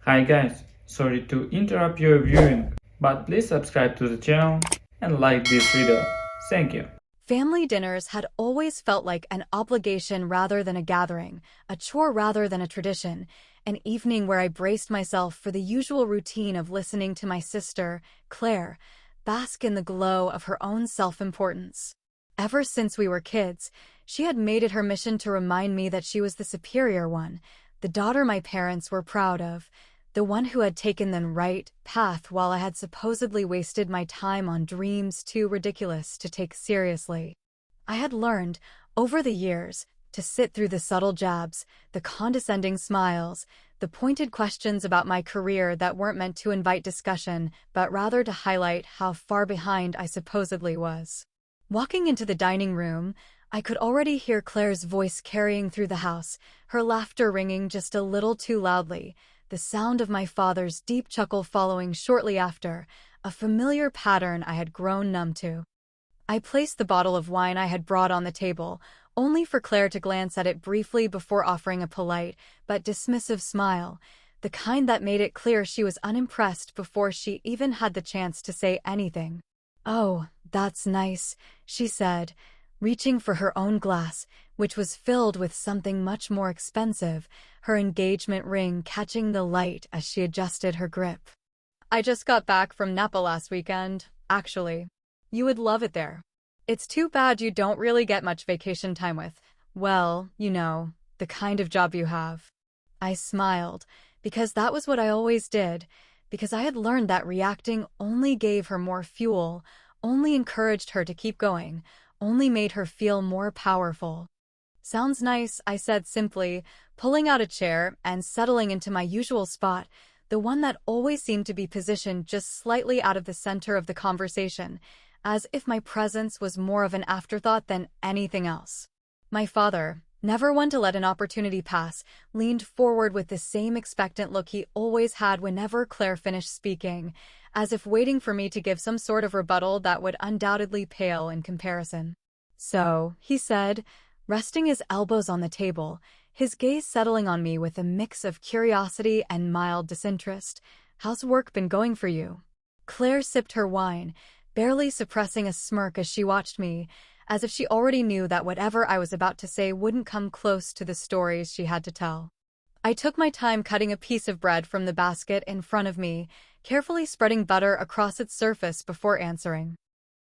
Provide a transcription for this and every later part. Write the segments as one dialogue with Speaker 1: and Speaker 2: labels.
Speaker 1: Hi guys, sorry to interrupt your viewing, but please subscribe to the channel and like this video. Thank you.
Speaker 2: Family dinners had always felt like an obligation rather than a gathering, a chore rather than a tradition, an evening where I braced myself for the usual routine of listening to my sister, Claire, bask in the glow of her own self-importance. Ever since we were kids, she had made it her mission to remind me that she was the superior one, the daughter my parents were proud of, the one who had taken the right path while I had supposedly wasted my time on dreams too ridiculous to take seriously. I had learned, over the years, to sit through the subtle jabs, the condescending smiles, the pointed questions about my career that weren't meant to invite discussion, but rather to highlight how far behind I supposedly was. Walking into the dining room, I could already hear Claire's voice carrying through the house, her laughter ringing just a little too loudly, the sound of my father's deep chuckle following shortly after, a familiar pattern I had grown numb to. I placed the bottle of wine I had brought on the table, only for Claire to glance at it briefly before offering a polite but dismissive smile, the kind that made it clear she was unimpressed before she even had the chance to say anything. "Oh, that's nice," she said, reaching for her own glass, which was filled with something much more expensive, her engagement ring catching the light as she adjusted her grip. "I just got back from Napa last weekend, actually. You would love it there. It's too bad you don't really get much vacation time with, well, the kind of job you have." I smiled, because that was what I always did, because I had learned that reacting only gave her more fuel, only encouraged her to keep going, only made her feel more powerful. "Sounds nice," I said simply, pulling out a chair and settling into my usual spot, the one that always seemed to be positioned just slightly out of the center of the conversation, as if my presence was more of an afterthought than anything else. My father, never one to let an opportunity pass, leaned forward with the same expectant look he always had whenever Claire finished speaking, as if waiting for me to give some sort of rebuttal that would undoubtedly pale in comparison. "So," he said, resting his elbows on the table, his gaze settling on me with a mix of curiosity and mild disinterest, "how's work been going for you?" Claire sipped her wine, barely suppressing a smirk as she watched me, as if she already knew that whatever I was about to say wouldn't come close to the stories she had to tell. I took my time cutting a piece of bread from the basket in front of me, carefully spreading butter across its surface before answering.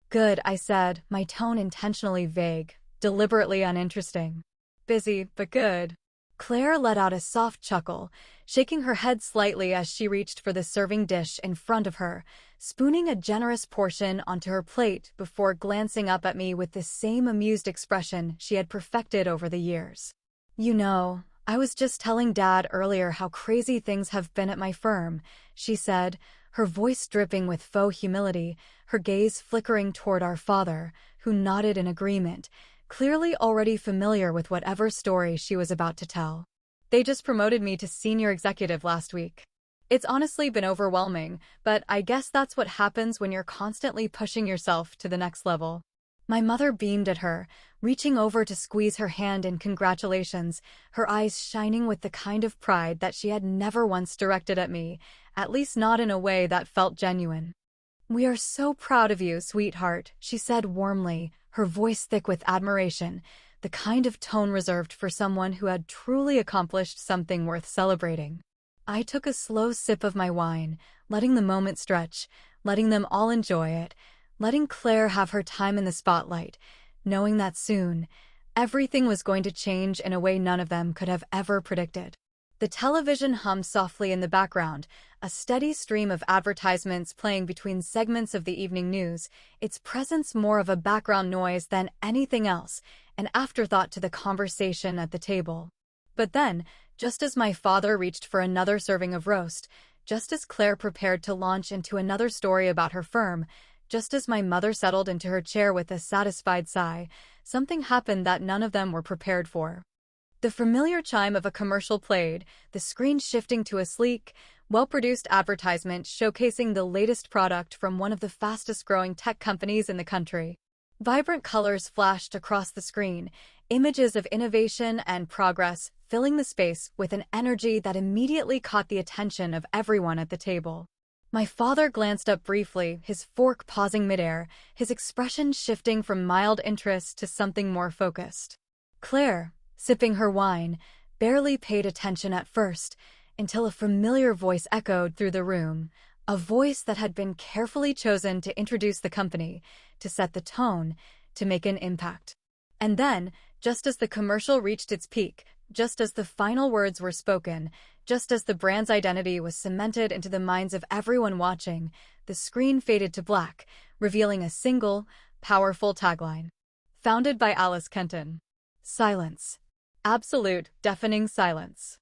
Speaker 2: "Good," I said, my tone intentionally vague, deliberately uninteresting. "Busy, but good." Claire let out a soft chuckle, shaking her head slightly as she reached for the serving dish in front of her, spooning a generous portion onto her plate before glancing up at me with the same amused expression she had perfected over the years. "I was just telling Dad earlier how crazy things have been at my firm," she said, her voice dripping with faux humility, her gaze flickering toward our father, who nodded in agreement, clearly already familiar with whatever story she was about to tell. "They just promoted me to senior executive last week. It's honestly been overwhelming, but I guess that's what happens when you're constantly pushing yourself to the next level." My mother beamed at her, reaching over to squeeze her hand in congratulations, her eyes shining with the kind of pride that she had never once directed at me, at least not in a way that felt genuine. "We are so proud of you, sweetheart," she said warmly, her voice thick with admiration, the kind of tone reserved for someone who had truly accomplished something worth celebrating. I took a slow sip of my wine, letting the moment stretch, letting them all enjoy it, letting Claire have her time in the spotlight, knowing that soon, everything was going to change in a way none of them could have ever predicted. The television hummed softly in the background, a steady stream of advertisements playing between segments of the evening news, its presence more of a background noise than anything else, an afterthought to the conversation at the table. But then, just as my father reached for another serving of roast, just as Claire prepared to launch into another story about her firm, just as my mother settled into her chair with a satisfied sigh, something happened that none of them were prepared for. The familiar chime of a commercial played, the screen shifting to a sleek, well-produced advertisement showcasing the latest product from one of the fastest-growing tech companies in the country. Vibrant colors flashed across the screen, images of innovation and progress filling the space with an energy that immediately caught the attention of everyone at the table. My father glanced up briefly, his fork pausing midair, his expression shifting from mild interest to something more focused. Claire, sipping her wine, barely paid attention at first, until a familiar voice echoed through the room, a voice that had been carefully chosen to introduce the company, to set the tone, to make an impact. And then, just as the commercial reached its peak, just as the final words were spoken, just as the brand's identity was cemented into the minds of everyone watching, the screen faded to black, revealing a single, powerful tagline. Founded by Kenton. Silence. Absolute, deafening silence.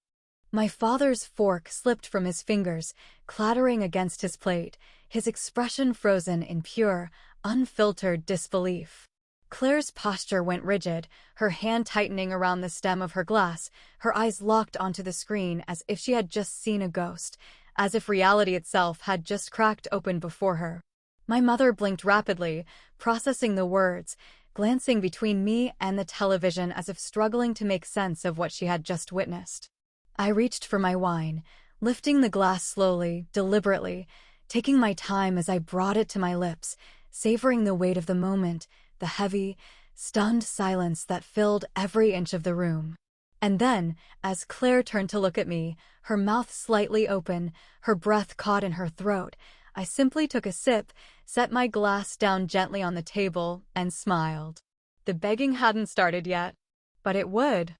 Speaker 2: My father's fork slipped from his fingers, clattering against his plate, his expression frozen in pure, unfiltered disbelief. Claire's posture went rigid, her hand tightening around the stem of her glass, her eyes locked onto the screen as if she had just seen a ghost, as if reality itself had just cracked open before her. My mother blinked rapidly, processing the words, glancing between me and the television as if struggling to make sense of what she had just witnessed. I reached for my wine, lifting the glass slowly, deliberately, taking my time as I brought it to my lips, savoring the weight of the moment, the heavy, stunned silence that filled every inch of the room. And then, as Claire turned to look at me, her mouth slightly open, her breath caught in her throat, I simply took a sip, set my glass down gently on the table, and smiled. The begging hadn't started yet, but it would.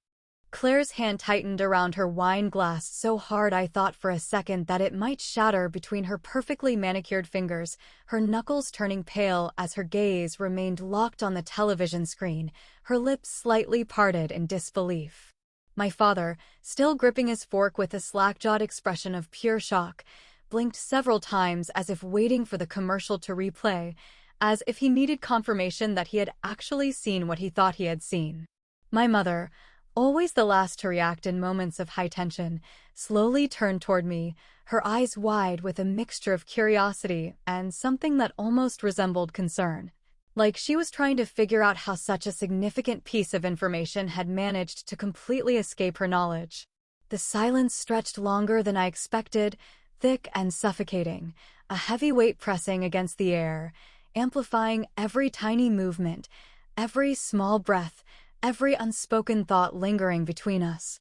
Speaker 2: Claire's hand tightened around her wine glass so hard I thought for a second that it might shatter between her perfectly manicured fingers, her knuckles turning pale as her gaze remained locked on the television screen, her lips slightly parted in disbelief. My father, still gripping his fork with a slack-jawed expression of pure shock, blinked several times as if waiting for the commercial to replay, as if he needed confirmation that he had actually seen what he thought he had seen. My mother, always the last to react in moments of high tension, slowly turned toward me, her eyes wide with a mixture of curiosity and something that almost resembled concern. Like she was trying to figure out how such a significant piece of information had managed to completely escape her knowledge. The silence stretched longer than I expected, thick and suffocating, a heavy weight pressing against the air, amplifying every tiny movement, every small breath, every unspoken thought lingering between us.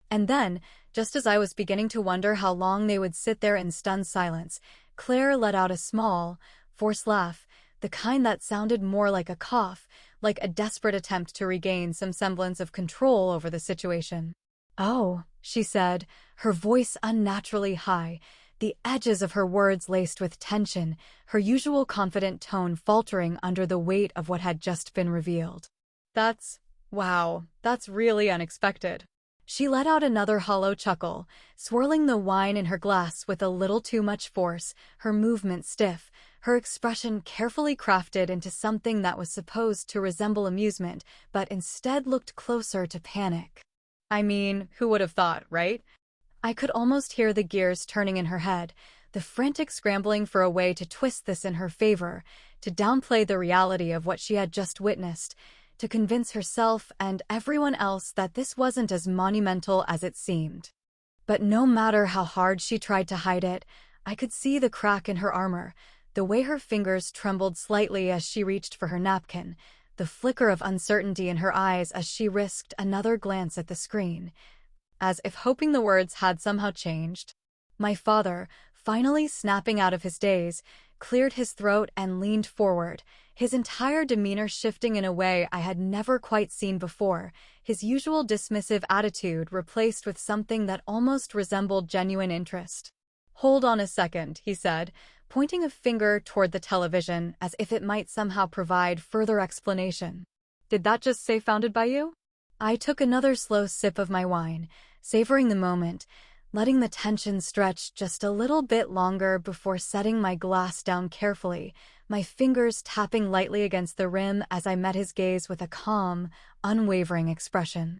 Speaker 2: And then, just as I was beginning to wonder how long they would sit there in stunned silence, Claire let out a small, forced laugh, the kind that sounded more like a cough, like a desperate attempt to regain some semblance of control over the situation. "Oh," she said, her voice unnaturally high, the edges of her words laced with tension, her usual confident tone faltering under the weight of what had just been revealed. Wow, that's really unexpected." She let out another hollow chuckle, swirling the wine in her glass with a little too much force, her movement stiff, her expression carefully crafted into something that was supposed to resemble amusement, but instead looked closer to panic. I mean, who would have thought, right? I could almost hear the gears turning in her head, the frantic scrambling for a way to twist this in her favor, to downplay the reality of what she had just witnessed, to convince herself and everyone else that this wasn't as monumental as it seemed. But no matter how hard she tried to hide it, I could see the crack in her armor, the way her fingers trembled slightly as she reached for her napkin, the flicker of uncertainty in her eyes as she risked another glance at the screen, as if hoping the words had somehow changed. My father, finally snapping out of his daze, cleared his throat and leaned forward, his entire demeanor shifting in a way I had never quite seen before, his usual dismissive attitude replaced with something that almost resembled genuine interest. "Hold on a second," he said, pointing a finger toward the television as if it might somehow provide further explanation. "Did that just say founded by you?" I took another slow sip of my wine, savoring the moment, letting the tension stretch just a little bit longer before setting my glass down carefully, my fingers tapping lightly against the rim as I met his gaze with a calm, unwavering expression.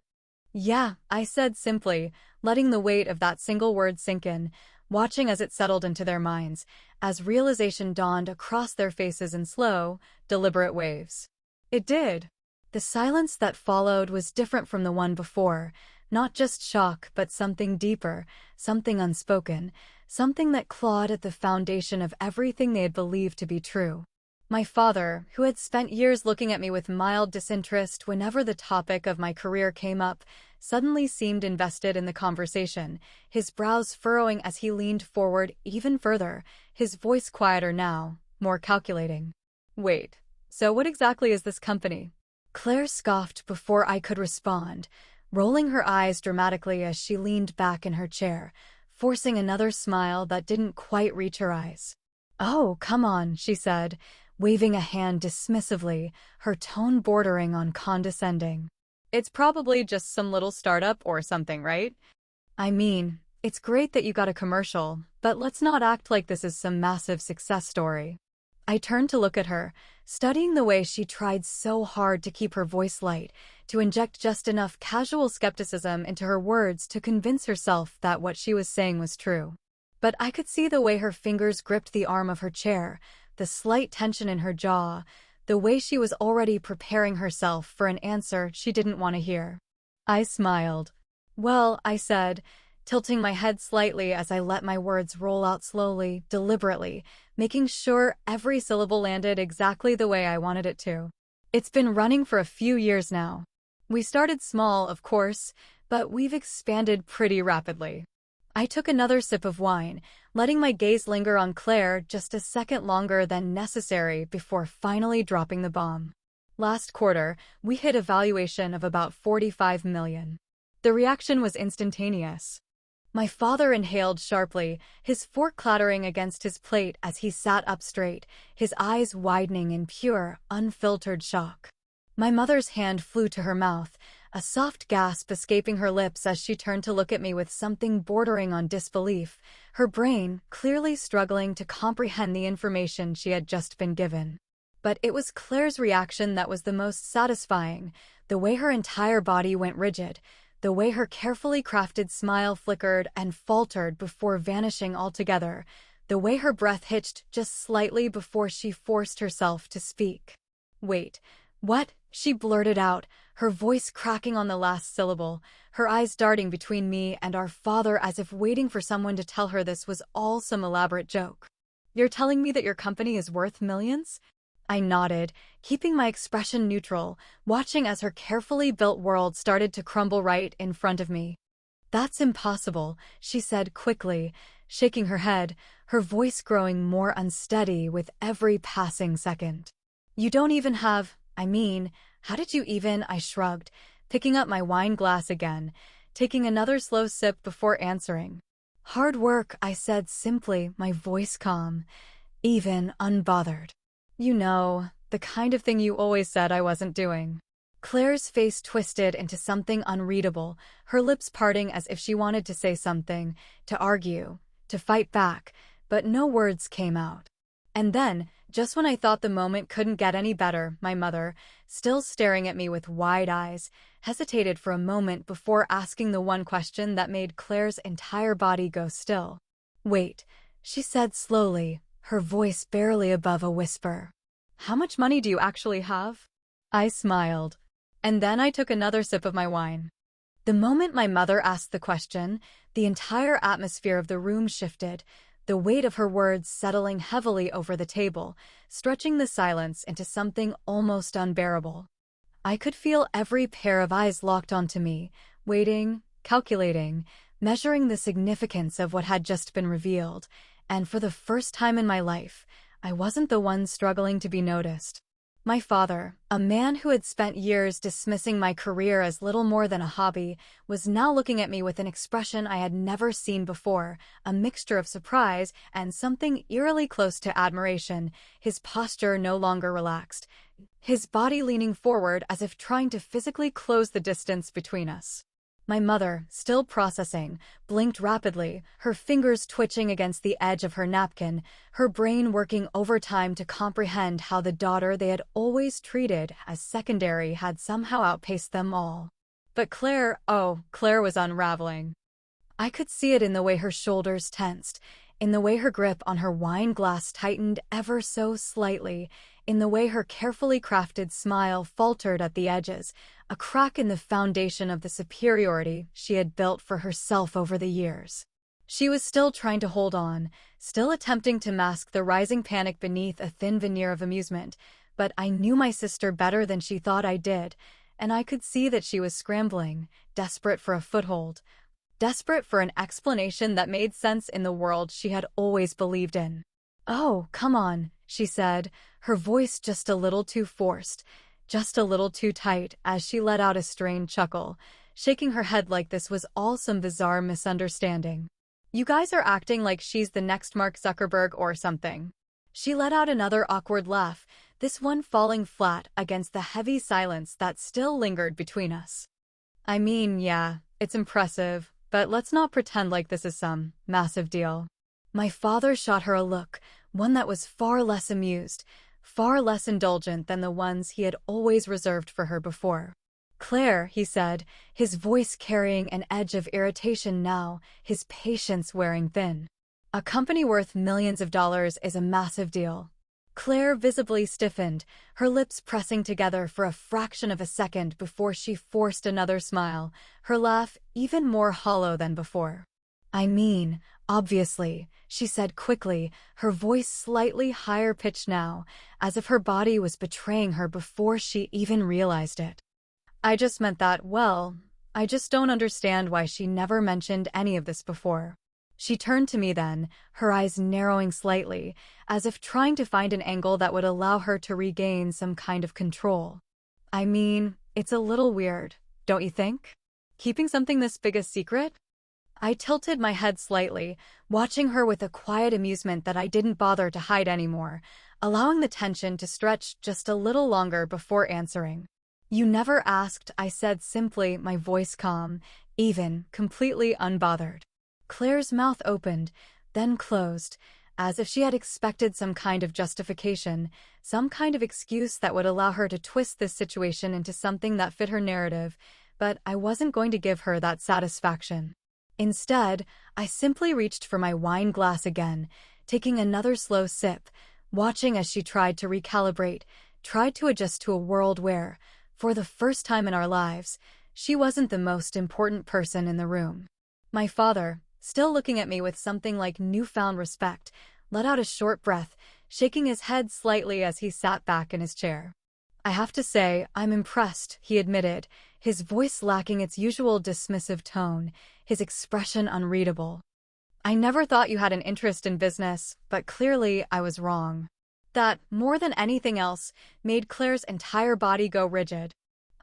Speaker 2: "Yeah," I said simply, letting the weight of that single word sink in, watching as it settled into their minds, as realization dawned across their faces in slow, deliberate waves. "It did." The silence that followed was different from the one before, not just shock, but something deeper, something unspoken, something that clawed at the foundation of everything they had believed to be true. My father, who had spent years looking at me with mild disinterest whenever the topic of my career came up, suddenly seemed invested in the conversation, his brows furrowing as he leaned forward even further, his voice quieter now, more calculating. "Wait, so what exactly is this company?" Claire scoffed before I could respond, rolling her eyes dramatically as she leaned back in her chair, forcing another smile that didn't quite reach her eyes. "Oh, come on," she said, waving a hand dismissively, her tone bordering on condescending. "It's probably just some little startup or something, right? I mean, it's great that you got a commercial, but let's not act like this is some massive success story." I turned to look at her, studying the way she tried so hard to keep her voice light, to inject just enough casual skepticism into her words to convince herself that what she was saying was true. But I could see the way her fingers gripped the arm of her chair, the slight tension in her jaw, the way she was already preparing herself for an answer she didn't want to hear. I smiled. "Well," I said, tilting my head slightly as I let my words roll out slowly, deliberately, making sure every syllable landed exactly the way I wanted it to. "It's been running for a few years now. We started small, of course, but we've expanded pretty rapidly." I took another sip of wine, letting my gaze linger on Claire just a second longer than necessary before finally dropping the bomb. "Last quarter, we hit a valuation of about $45 million. The reaction was instantaneous. My father inhaled sharply, his fork clattering against his plate as he sat up straight, his eyes widening in pure, unfiltered shock. My mother's hand flew to her mouth, a soft gasp escaping her lips as she turned to look at me with something bordering on disbelief, her brain clearly struggling to comprehend the information she had just been given. But it was Claire's reaction that was the most satisfying, the way her entire body went rigid, the way her carefully crafted smile flickered and faltered before vanishing altogether, the way her breath hitched just slightly before she forced herself to speak. "Wait, what?" she blurted out, her voice cracking on the last syllable, her eyes darting between me and our father as if waiting for someone to tell her this was all some elaborate joke. "You're telling me that your company is worth millions?" I nodded, keeping my expression neutral, watching as her carefully built world started to crumble right in front of me. "That's impossible," she said quickly, shaking her head, her voice growing more unsteady with every passing second. "You don't even have, how did you even?" I shrugged, picking up my wine glass again, taking another slow sip before answering. "Hard work," I said simply, my voice calm, even unbothered. "You know, the kind of thing you always said I wasn't doing." Claire's face twisted into something unreadable, her lips parting as if she wanted to say something, to argue, to fight back, but no words came out. And then, just when I thought the moment couldn't get any better, my mother, still staring at me with wide eyes, hesitated for a moment before asking the one question that made Claire's entire body go still. "Wait," she said slowly, her voice barely above a whisper. "How much money do you actually have?" I smiled. And then I took another sip of my wine. The moment my mother asked the question, the entire atmosphere of the room shifted, the weight of her words settling heavily over the table, stretching the silence into something almost unbearable. I could feel every pair of eyes locked onto me, waiting, calculating, measuring the significance of what had just been revealed, and for the first time in my life, I wasn't the one struggling to be noticed. My father, a man who had spent years dismissing my career as little more than a hobby, was now looking at me with an expression I had never seen before, a mixture of surprise and something eerily close to admiration, his posture no longer relaxed, his body leaning forward as if trying to physically close the distance between us. My mother, still processing, blinked rapidly, her fingers twitching against the edge of her napkin, her brain working overtime to comprehend how the daughter they had always treated as secondary had somehow outpaced them all. But Claire was unraveling. I could see it in the way her shoulders tensed, in the way her grip on her wine glass tightened ever so slightly, in the way her carefully crafted smile faltered at the edges, a crack in the foundation of the superiority she had built for herself over the years. She was still trying to hold on, still attempting to mask the rising panic beneath a thin veneer of amusement, but I knew my sister better than she thought I did, and I could see that she was scrambling, desperate for a foothold, desperate for an explanation that made sense in the world she had always believed in. "Oh, come on," she said, her voice just a little too forced, just a little too tight as she let out a strained chuckle, shaking her head like this was all some bizarre misunderstanding. "You guys are acting like she's the next Mark Zuckerberg or something." She let out another awkward laugh, this one falling flat against the heavy silence that still lingered between us. "I mean, yeah, it's impressive, but let's not pretend like this is some massive deal." My father shot her a look, one that was far less amused, far less indulgent than the ones he had always reserved for her before. "Claire," he said, his voice carrying an edge of irritation now, his patience wearing thin. "A company worth millions of dollars is a massive deal." Claire visibly stiffened, her lips pressing together for a fraction of a second before she forced another smile, her laugh even more hollow than before. "I mean, obviously," she said quickly, her voice slightly higher pitched now, as if her body was betraying her before she even realized it. "I just meant that, well, I just don't understand why she never mentioned any of this before." She turned to me then, her eyes narrowing slightly, as if trying to find an angle that would allow her to regain some kind of control. "I mean, it's a little weird, don't you think? Keeping something this big a secret?" I tilted my head slightly, watching her with a quiet amusement that I didn't bother to hide anymore, allowing the tension to stretch just a little longer before answering. "You never asked," I said simply, my voice calm, even, completely unbothered. Claire's mouth opened, then closed, as if she had expected some kind of justification, some kind of excuse that would allow her to twist this situation into something that fit her narrative, but I wasn't going to give her that satisfaction. Instead, I simply reached for my wine glass again, taking another slow sip, watching as she tried to recalibrate, tried to adjust to a world where, for the first time in our lives, she wasn't the most important person in the room. My father, still looking at me with something like newfound respect, let out a short breath, shaking his head slightly as he sat back in his chair. "I have to say, I'm impressed," he admitted, his voice lacking its usual dismissive tone, his expression unreadable. "I never thought you had an interest in business, but clearly I was wrong." That, more than anything else, made Claire's entire body go rigid.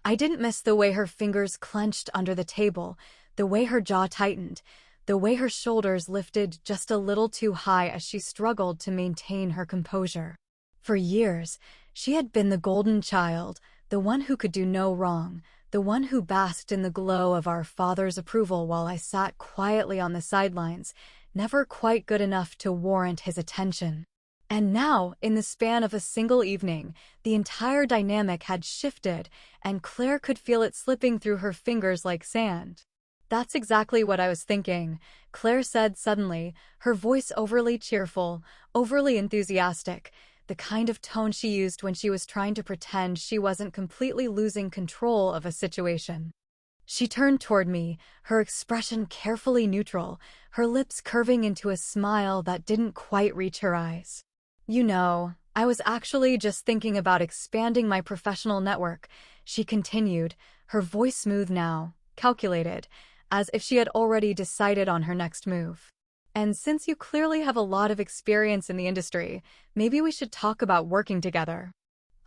Speaker 2: I didn't miss the way her fingers clenched under the table, the way her jaw tightened, the way her shoulders lifted just a little too high as she struggled to maintain her composure. For years, she had been the golden child, the one who could do no wrong, the one who basked in the glow of our father's approval while I sat quietly on the sidelines, never quite good enough to warrant his attention. And now, in the span of a single evening, the entire dynamic had shifted, and Claire could feel it slipping through her fingers like sand. "That's exactly what I was thinking," Claire said suddenly, her voice overly cheerful, overly enthusiastic, the kind of tone she used when she was trying to pretend she wasn't completely losing control of a situation. She turned toward me, her expression carefully neutral, her lips curving into a smile that didn't quite reach her eyes. "You know, I was actually just thinking about expanding my professional network," she continued, her voice smooth now, calculated, as if she had already decided on her next move. "And since you clearly have a lot of experience in the industry, maybe we should talk about working together."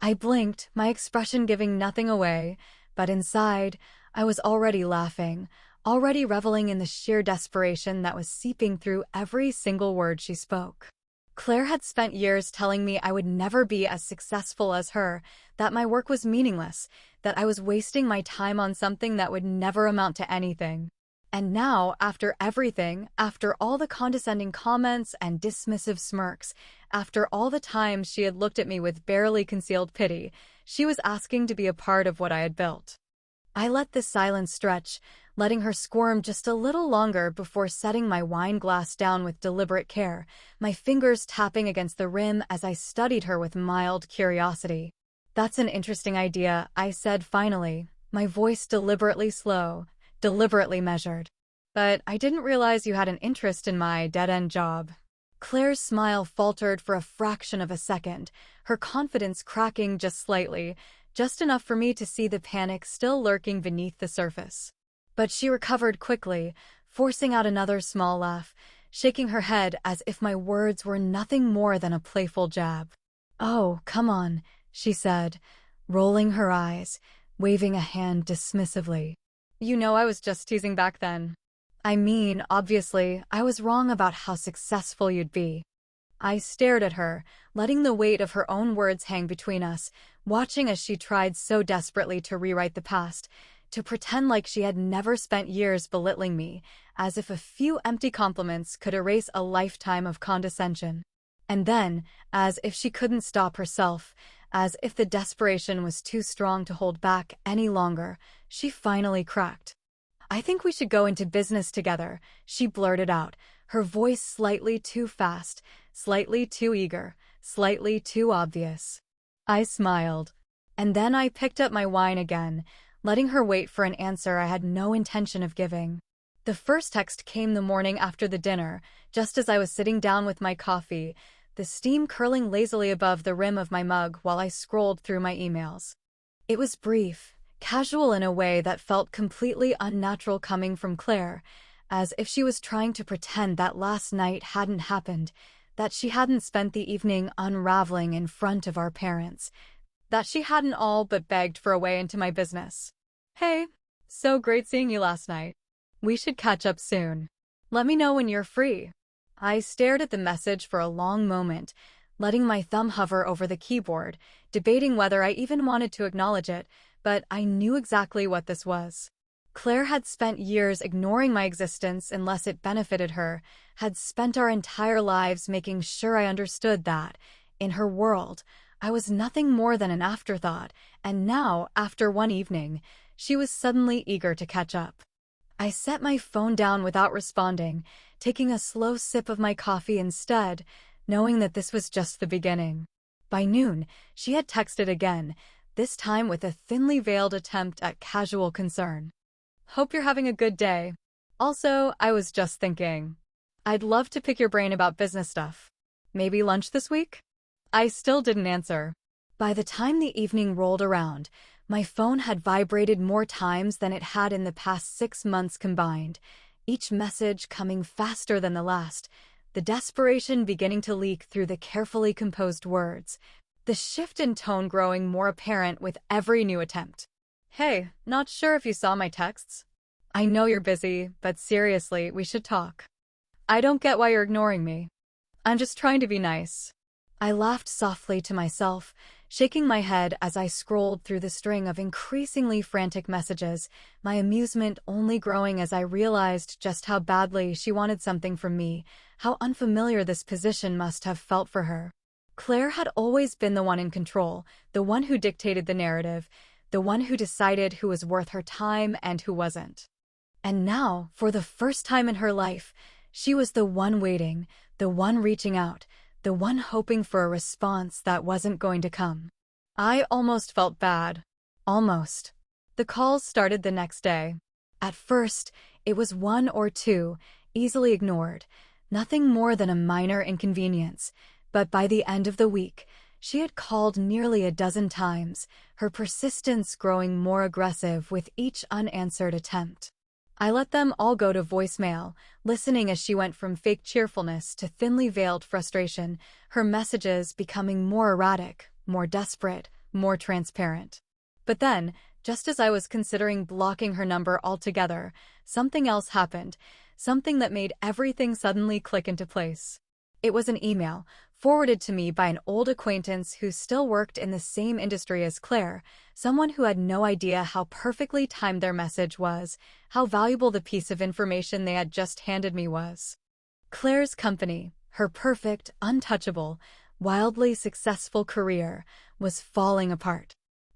Speaker 2: I blinked, my expression giving nothing away, but inside, I was already laughing, already reveling in the sheer desperation that was seeping through every single word she spoke. Claire had spent years telling me I would never be as successful as her, that my work was meaningless, that I was wasting my time on something that would never amount to anything. And now, after everything, after all the condescending comments and dismissive smirks, after all the times she had looked at me with barely concealed pity, she was asking to be a part of what I had built. I let the silence stretch, letting her squirm just a little longer before setting my wine glass down with deliberate care, my fingers tapping against the rim as I studied her with mild curiosity. "That's an interesting idea," I said finally, my voice deliberately slow, deliberately measured. "But I didn't realize you had an interest in my dead-end job." Claire's smile faltered for a fraction of a second, her confidence cracking just slightly, just enough for me to see the panic still lurking beneath the surface. But she recovered quickly, forcing out another small laugh, shaking her head as if my words were nothing more than a playful jab. "Oh, come on," she said, rolling her eyes, waving a hand dismissively. "You know I was just teasing back then. I mean, obviously, I was wrong about how successful you'd be." I stared at her, letting the weight of her own words hang between us, watching as she tried so desperately to rewrite the past, to pretend like she had never spent years belittling me, as if a few empty compliments could erase a lifetime of condescension. And then, as if she couldn't stop herself, as if the desperation was too strong to hold back any longer, she finally cracked. "I think we should go into business together," she blurted out, her voice slightly too fast, slightly too eager, slightly too obvious. I smiled. And then I picked up my wine again, letting her wait for an answer I had no intention of giving. The first text came the morning after the dinner, just as I was sitting down with my coffee, the steam curling lazily above the rim of my mug while I scrolled through my emails. It was brief, casual in a way that felt completely unnatural coming from Claire, as if she was trying to pretend that last night hadn't happened, that she hadn't spent the evening unraveling in front of our parents, that she hadn't all but begged for a way into my business. "Hey, so great seeing you last night. We should catch up soon. Let me know when you're free." I stared at the message for a long moment, letting my thumb hover over the keyboard, debating whether I even wanted to acknowledge it, but I knew exactly what this was. Claire had spent years ignoring my existence unless it benefited her, had spent our entire lives making sure I understood that, in her world, I was nothing more than an afterthought, and now, after one evening, she was suddenly eager to catch up. I set my phone down without responding, taking a slow sip of my coffee instead, knowing that this was just the beginning. By noon, she had texted again, this time with a thinly veiled attempt at casual concern. "Hope you're having a good day. Also, I was just thinking, I'd love to pick your brain about business stuff. Maybe lunch this week?" I still didn't answer. By the time the evening rolled around, my phone had vibrated more times than it had in the past 6 months combined, each message coming faster than the last, the desperation beginning to leak through the carefully composed words, the shift in tone growing more apparent with every new attempt. "Hey, not sure if you saw my texts. I know you're busy, but seriously, we should talk. I don't get why you're ignoring me. I'm just trying to be nice." I laughed softly to myself, shaking my head as I scrolled through the string of increasingly frantic messages, my amusement only growing as I realized just how badly she wanted something from me, how unfamiliar this position must have felt for her. Claire had always been the one in control, the one who dictated the narrative, the one who decided who was worth her time and who wasn't. And now, for the first time in her life, she was the one waiting, the one reaching out, the one hoping for a response that wasn't going to come. I almost felt bad. Almost. The calls started the next day. At first, it was one or two, easily ignored, nothing more than a minor inconvenience, but by the end of the week, she had called nearly a dozen times, her persistence growing more aggressive with each unanswered attempt. I let them all go to voicemail, listening as she went from fake cheerfulness to thinly veiled frustration, her messages becoming more erratic, more desperate, more transparent. But then, just as I was considering blocking her number altogether, something else happened, something that made everything suddenly click into place. It was an email, forwarded to me by an old acquaintance who still worked in the same industry as Claire, someone who had no idea how perfectly timed their message was, how valuable the piece of information they had just handed me was. Claire's company, her perfect, untouchable, wildly successful career, was falling apart.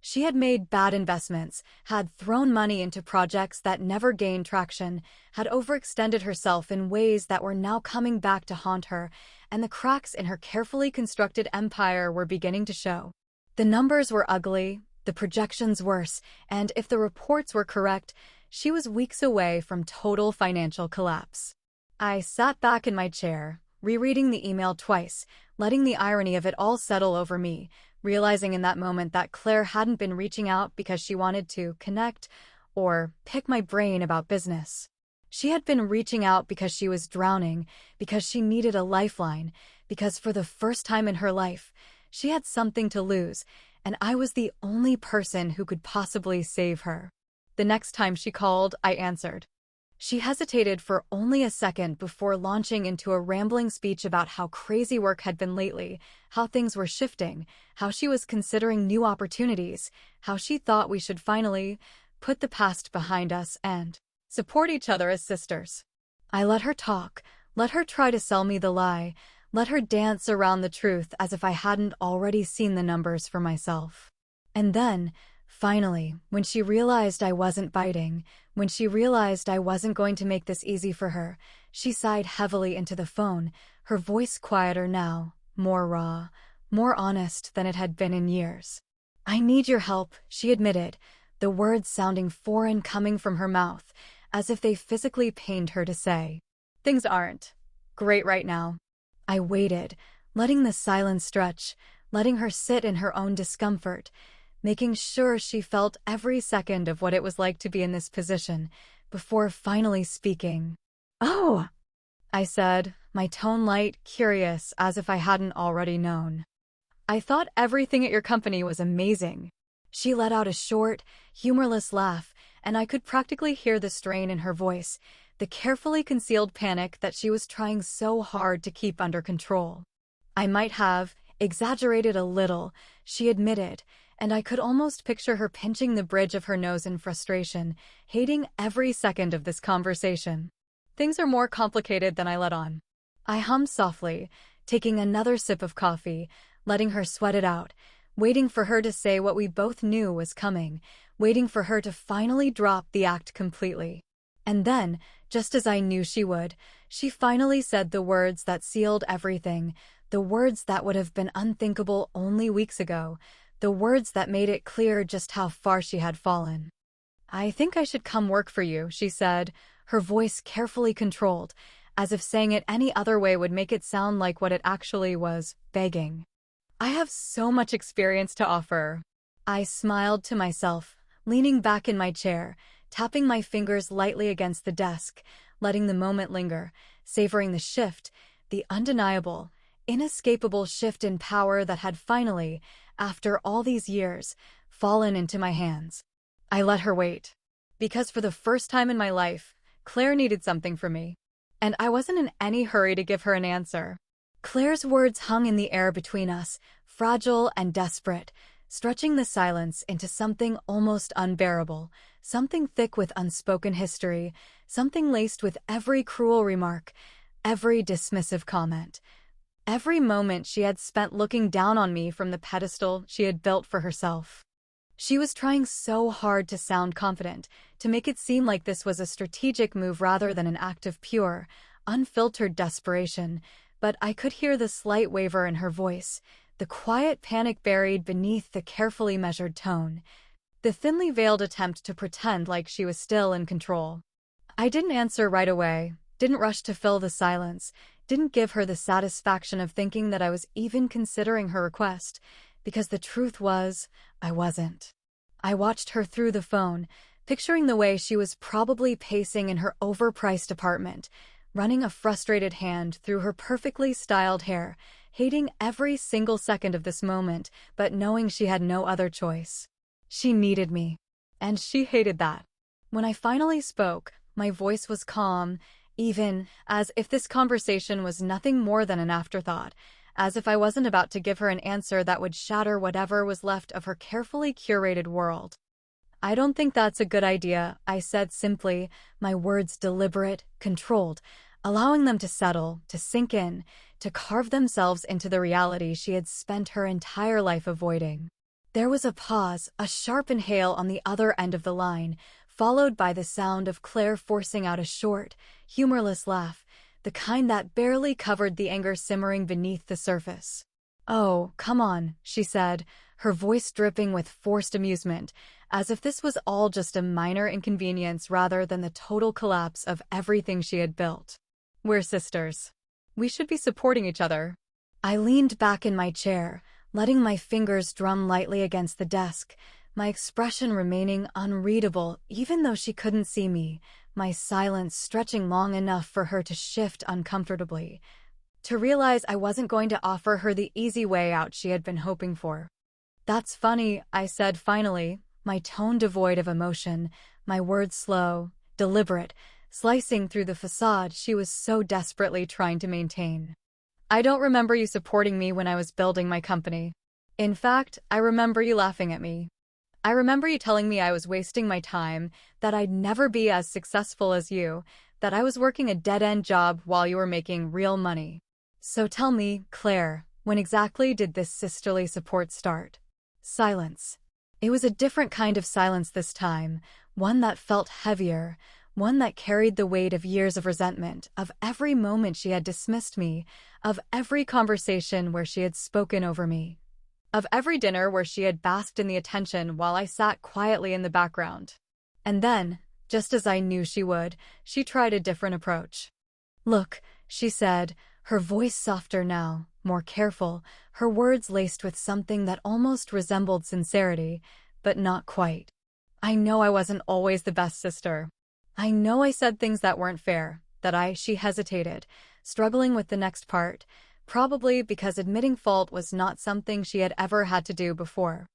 Speaker 2: She had made bad investments, had thrown money into projects that never gained traction, had overextended herself in ways that were now coming back to haunt her, and the cracks in her carefully constructed empire were beginning to show. The numbers were ugly, the projections worse, and if the reports were correct, she was weeks away from total financial collapse. I sat back in my chair, rereading the email twice, letting the irony of it all settle over me, realizing in that moment that Claire hadn't been reaching out because she wanted to connect or pick my brain about business. She had been reaching out because she was drowning, because she needed a lifeline, because for the first time in her life, she had something to lose, and I was the only person who could possibly save her. The next time she called, I answered. She hesitated for only a second before launching into a rambling speech about how crazy work had been lately, how things were shifting, how she was considering new opportunities, how she thought we should finally put the past behind us and support each other as sisters. I let her talk, let her try to sell me the lie, let her dance around the truth as if I hadn't already seen the numbers for myself. And then, finally, when she realized I wasn't biting, when she realized I wasn't going to make this easy for her, she sighed heavily into the phone, her voice quieter now, more raw, more honest than it had been in years. "I need your help," she admitted, the words sounding foreign coming from her mouth, as if they physically pained her to say. "Things aren't great right now." I waited, letting the silence stretch, letting her sit in her own discomfort, making sure she felt every second of what it was like to be in this position, before finally speaking. "Oh," I said, my tone light, curious, as if I hadn't already known. "I thought everything at your company was amazing." She let out a short, humorless laugh, and I could practically hear the strain in her voice, the carefully concealed panic that she was trying so hard to keep under control. "I might have exaggerated a little," she admitted, and I could almost picture her pinching the bridge of her nose in frustration, hating every second of this conversation. "Things are more complicated than I let on." I hummed softly, taking another sip of coffee, letting her sweat it out, waiting for her to say what we both knew was coming, waiting for her to finally drop the act completely. And then, just as I knew she would, she finally said the words that sealed everything, the words that would have been unthinkable only weeks ago, the words that made it clear just how far she had fallen. "I think I should come work for you," she said, her voice carefully controlled, as if saying it any other way would make it sound like what it actually was, begging. "I have so much experience to offer." I smiled to myself, leaning back in my chair, tapping my fingers lightly against the desk, letting the moment linger, savoring the shift, the undeniable, inescapable shift in power that had finally, after all these years, fallen into my hands. I let her wait. Because for the first time in my life, Claire needed something from me. And I wasn't in any hurry to give her an answer. Claire's words hung in the air between us, fragile and desperate, stretching the silence into something almost unbearable, something thick with unspoken history, something laced with every cruel remark, every dismissive comment, every moment she had spent looking down on me from the pedestal she had built for herself. She was trying so hard to sound confident, to make it seem like this was a strategic move rather than an act of pure, unfiltered desperation, but I could hear the slight waver in her voice, the quiet panic buried beneath the carefully measured tone, the thinly veiled attempt to pretend like she was still in control. I didn't answer right away, didn't rush to fill the silence, didn't give her the satisfaction of thinking that I was even considering her request, because the truth was, I wasn't. I watched her through the phone, picturing the way she was probably pacing in her overpriced apartment, running a frustrated hand through her perfectly styled hair, hating every single second of this moment, but knowing she had no other choice. She needed me, and she hated that. When I finally spoke, my voice was calm, even as if this conversation was nothing more than an afterthought, as if I wasn't about to give her an answer that would shatter whatever was left of her carefully curated world. "I don't think that's a good idea," I said simply, my words deliberate, controlled, allowing them to settle, to sink in, to carve themselves into the reality she had spent her entire life avoiding. There was a pause, a sharp inhale on the other end of the line, followed by the sound of Claire forcing out a short, humorless laugh, the kind that barely covered the anger simmering beneath the surface. "Oh, come on," she said, her voice dripping with forced amusement, as if this was all just a minor inconvenience rather than the total collapse of everything she had built. "We're sisters. We should be supporting each other." I leaned back in my chair, letting my fingers drum lightly against the desk, my expression remaining unreadable even though she couldn't see me, my silence stretching long enough for her to shift uncomfortably, to realize I wasn't going to offer her the easy way out she had been hoping for. "That's funny," I said finally, my tone devoid of emotion, my words slow, deliberate, slicing through the facade she was so desperately trying to maintain. "I don't remember you supporting me when I was building my company. In fact, I remember you laughing at me. I remember you telling me I was wasting my time, that I'd never be as successful as you, that I was working a dead-end job while you were making real money. So tell me, Claire, when exactly did this sisterly support start?" Silence. It was a different kind of silence this time, one that felt heavier, one that carried the weight of years of resentment, of every moment she had dismissed me, of every conversation where she had spoken over me, of every dinner where she had basked in the attention while I sat quietly in the background. And then, just as I knew she would, she tried a different approach. "Look," she said, her voice softer now, more careful, her words laced with something that almost resembled sincerity, but not quite. "I know I wasn't always the best sister. I know I said things that weren't fair, she hesitated, struggling with the next part, probably because admitting fault was not something she had ever had to do before.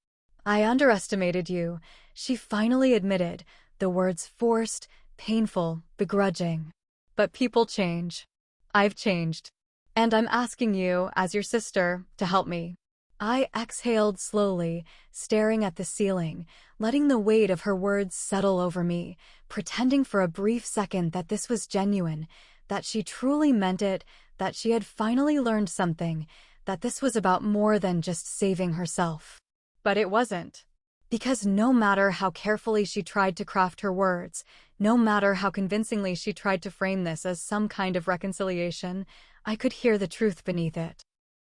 Speaker 2: "I underestimated you," she finally admitted, the words forced, painful, begrudging. "But people change. I've changed. And I'm asking you, as your sister, to help me." I exhaled slowly, staring at the ceiling, letting the weight of her words settle over me, pretending for a brief second that this was genuine, that she truly meant it, that she had finally learned something, that this was about more than just saving herself. But it wasn't. Because no matter how carefully she tried to craft her words, no matter how convincingly she tried to frame this as some kind of reconciliation, I could hear the truth beneath it.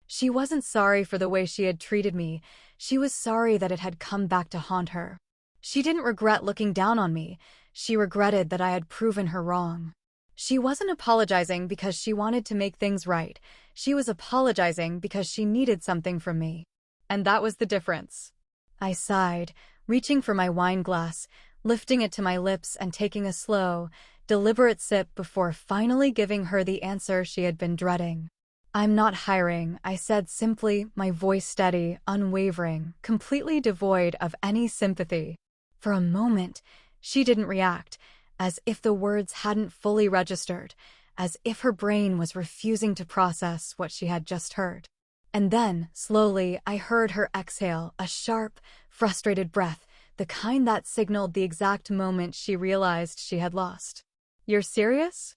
Speaker 2: She wasn't sorry for the way she had treated me, she was sorry that it had come back to haunt her. She didn't regret looking down on me, she regretted that I had proven her wrong. She wasn't apologizing because she wanted to make things right, she was apologizing because she needed something from me. And that was the difference. I sighed, reaching for my wine glass, lifting it to my lips and taking a slow, deliberate sip before finally giving her the answer she had been dreading. "I'm not hiring," I said simply, my voice steady, unwavering, completely devoid of any sympathy. For a moment, she didn't react, as if the words hadn't fully registered, as if her brain was refusing to process what she had just heard. And then, slowly, I heard her exhale, a sharp, frustrated breath, the kind that signaled the exact moment she realized she had lost. "You're serious?"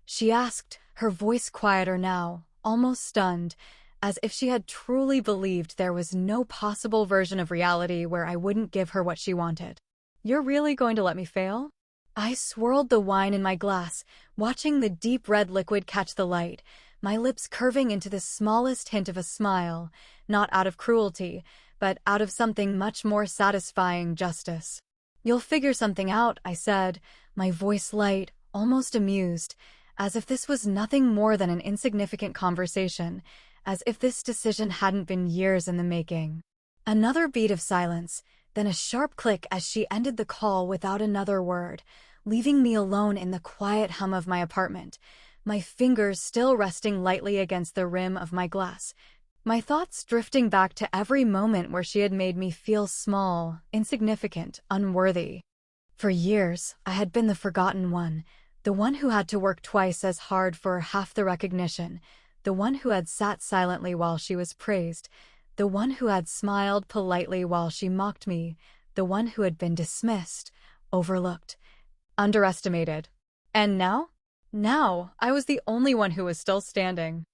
Speaker 2: she asked, her voice quieter now, almost stunned, as if she had truly believed there was no possible version of reality where I wouldn't give her what she wanted. "You're really going to let me fail?" I swirled the wine in my glass, watching the deep red liquid catch the light, my lips curving into the smallest hint of a smile, not out of cruelty, but out of something much more satisfying, justice. "You'll figure something out," I said, my voice light, almost amused, as if this was nothing more than an insignificant conversation, as if this decision hadn't been years in the making. Another beat of silence, then a sharp click as she ended the call without another word, leaving me alone in the quiet hum of my apartment, my fingers still resting lightly against the rim of my glass, my thoughts drifting back to every moment where she had made me feel small, insignificant, unworthy. For years, I had been the forgotten one, the one who had to work twice as hard for half the recognition, the one who had sat silently while she was praised, the one who had smiled politely while she mocked me, the one who had been dismissed, overlooked, underestimated. And now? Now, I was the only one who was still standing.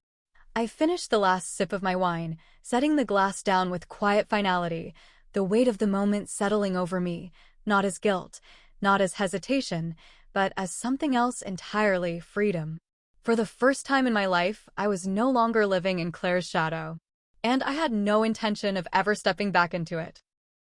Speaker 2: I finished the last sip of my wine, setting the glass down with quiet finality, the weight of the moment settling over me, not as guilt, not as hesitation, but as something else entirely: freedom. For the first time in my life, I was no longer living in Claire's shadow. And I had no intention of ever stepping back into it.